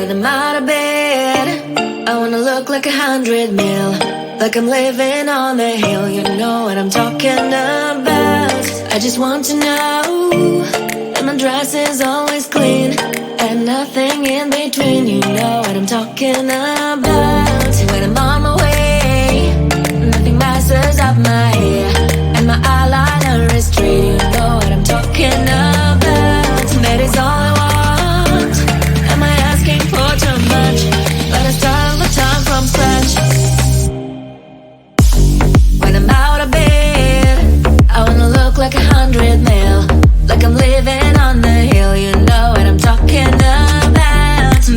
When I'm out of bed, I wanna look like 100 mil, like I'm living on the hill. You know what I'm talking about. I just want to know that my dress is always clean and nothing in between. You know what I'm talking about. When I'm on my way, nothing messes up my hair, and my eyeliner is straight. You know what I'm talking about. That is all I want. Am I asking for too much? But I start all the time from scratch. When I'm out of bed, I wanna look like 100 mil, like I'm living on the hill. You know what I'm talking about.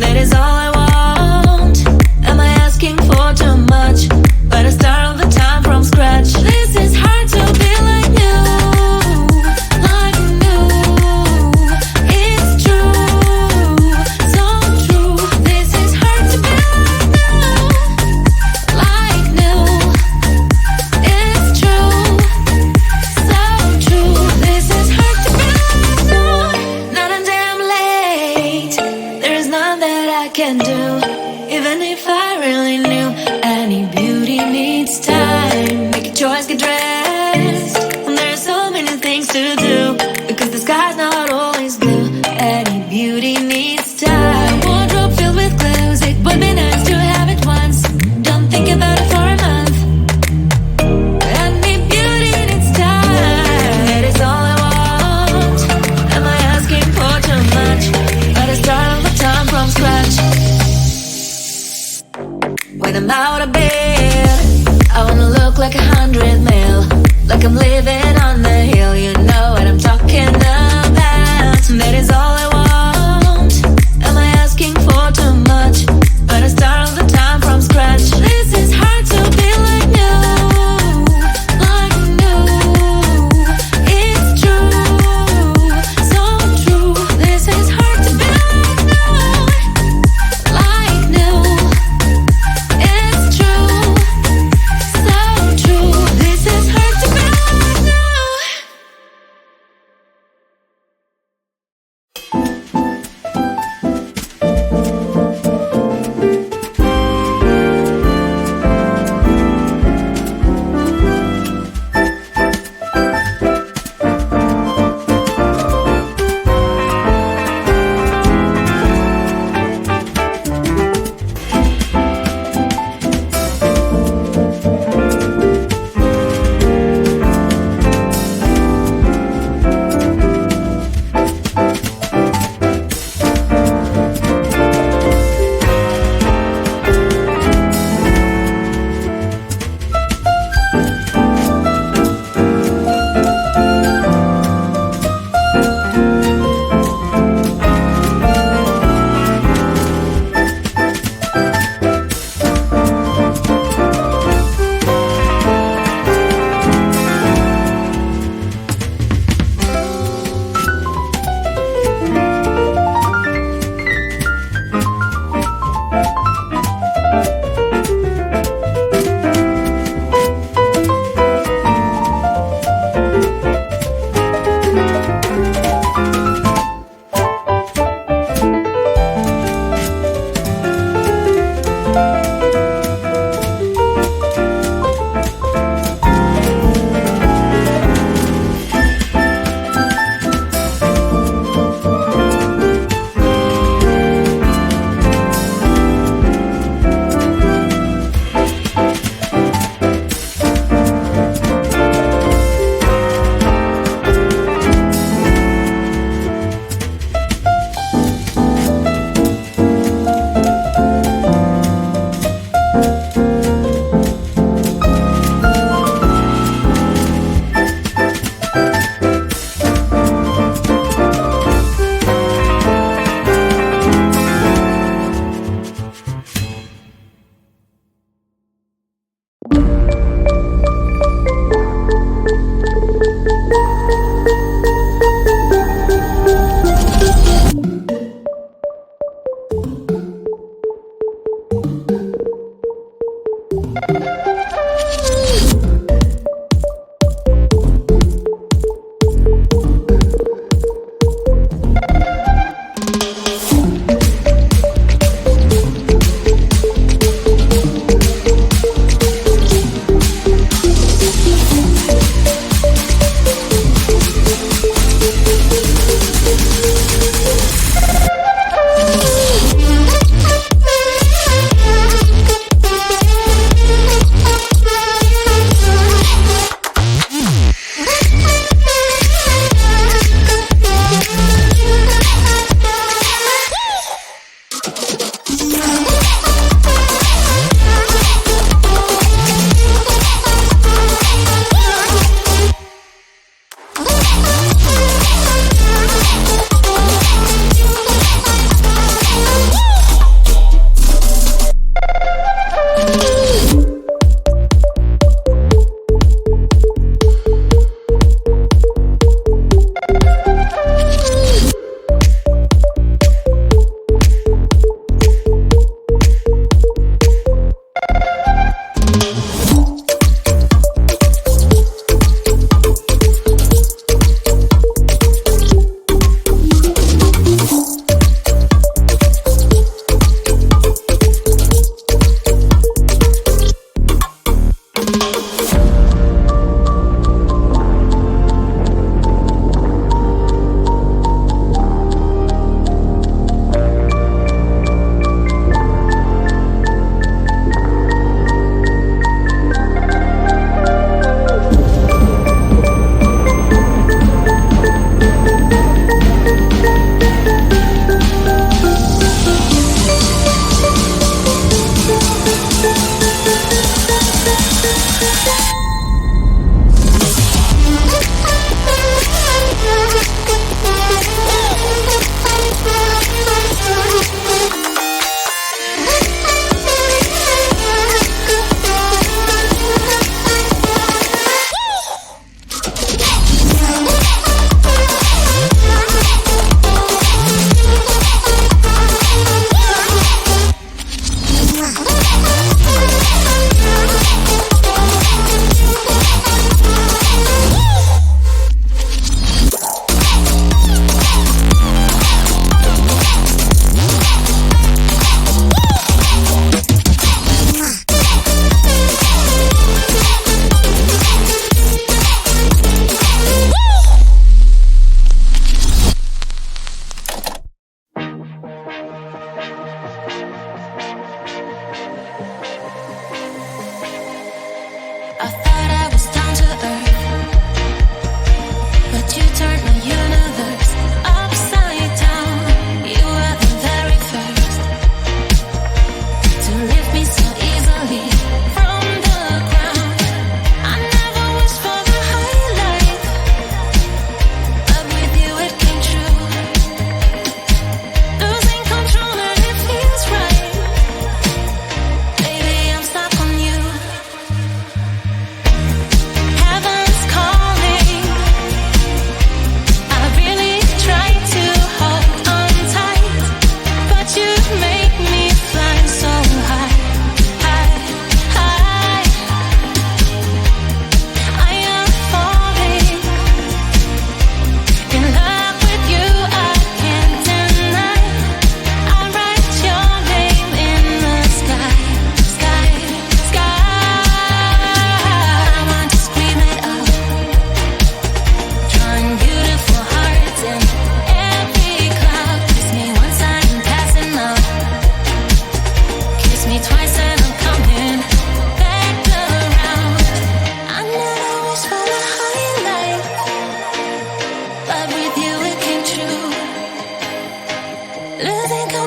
That is all I want. Am I asking for too much? But I start all the time from scratch. This is hard to be like you, like new. It's true, so true. This is hard to be like new, it's true, so true. This is hard to be like new. Not a damn late. There is none that I can do, even if I really knew. Any beauty needs time. Make a choice, get dressed. And there are so many things to do, because the sky's not always blue. Any beauty needs time. Wardrobe filled with clothes, it would be nice to have it once. Don't think about it for a month. Any beauty needs time. That is all I want. Am I asking for too much? But I start all the time from scratch. When I'm out of bed, I wanna look like 100 mil, like I'm living on the hill. You know what I'm talking about.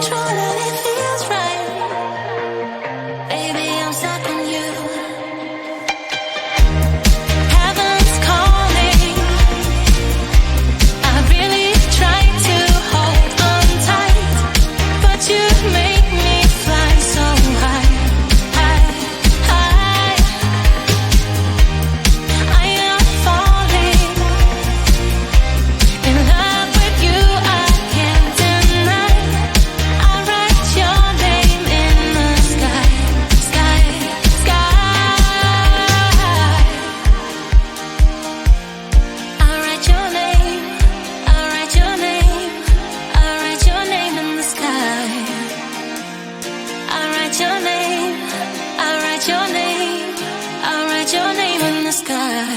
sure that it feels right. Baby, I'm stuck on you. Heaven's calling. I really try to hold on tight, but you make me fly so high, high, high. I am falling in love with you. I can't deny. I write your name in the sky, sky, sky. I write your name. I write your name. I write your name in the sky. I write your name. I write your name. I write your name in the sky.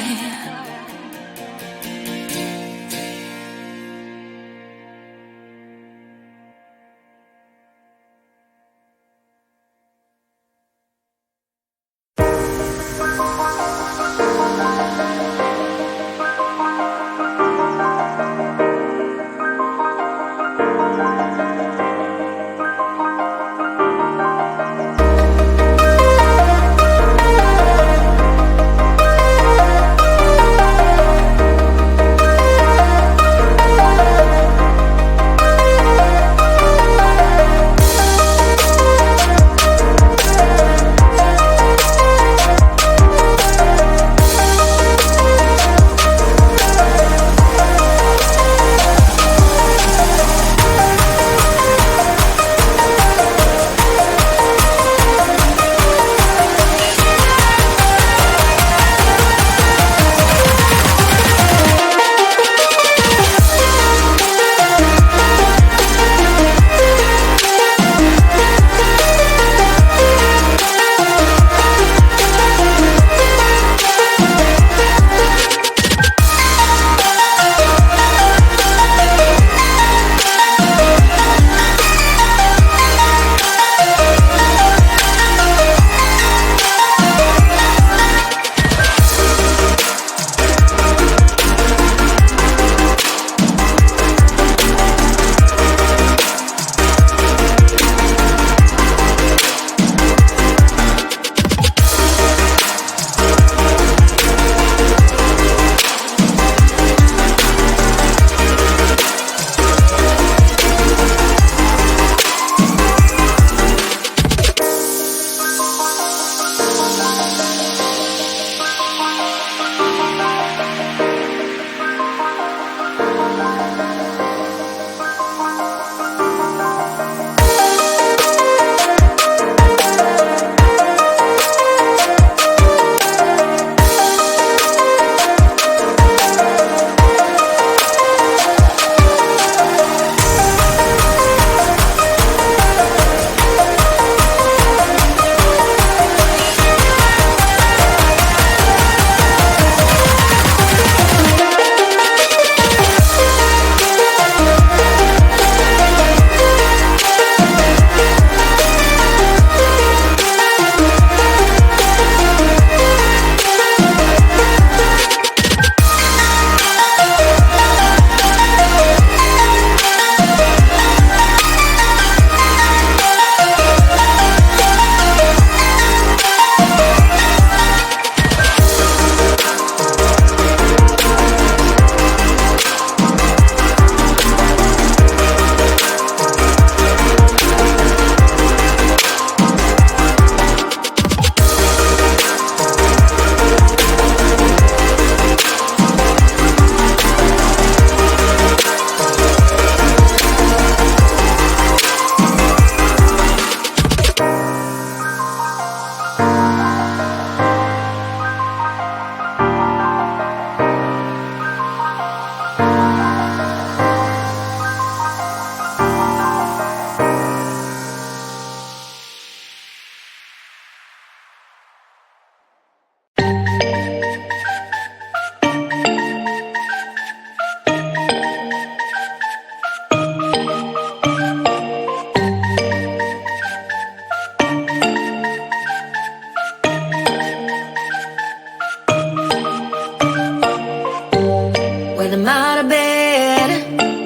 When I'm out of bed,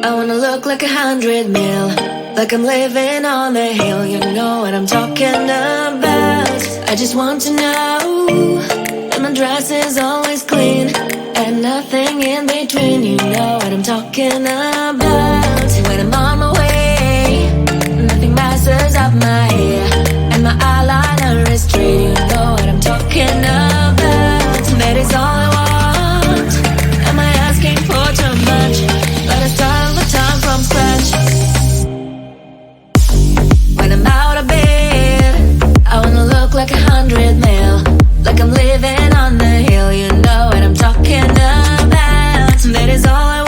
I wanna look like 100 mil. Like I'm living on the hill, you know what I'm talking about. I just want to know that my dress is always clean and nothing in between, you know what I'm talking about. When I'm on my way, nothing messes up my hair, and my eyeliner is straight, you know what I'm talking about. That is all I want. Am I asking for too much? Let us start the time from scratch. When I'm out of bed, I wanna look like 100 mil, like I'm living on the hill, you know what I'm talking about. That is all I want.